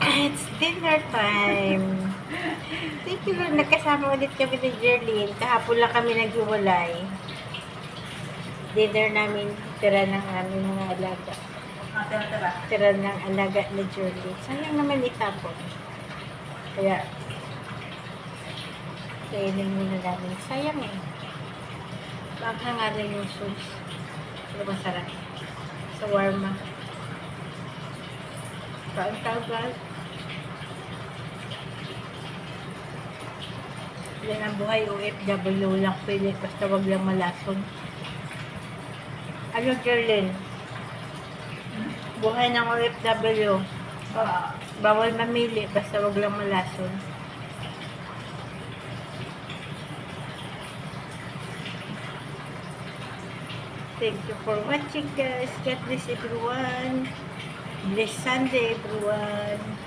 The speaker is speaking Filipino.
It's dinner time. Thank you, Lord. Nagkasama ulit kami ni Jerlyn. Kahapon lang kami naghiwalay. Dinner namin, tira ng aming mga alaga. Tira ng alaga ni Jerlyn. Sayang naman itapon. Kaya, kainin muna namin. Sayang eh. Baka nga rin yung sauce. Pero masarap. Shawarma. Kain-kain. Yan ang buhay OFW lang pilit. Basta wag lang malason. Ano, Jerlyn? Buhay ng OFW. Bawal mamili. Basta wag lang malason. Thank you for watching, guys. God bless everyone. Bless Sunday, everyone.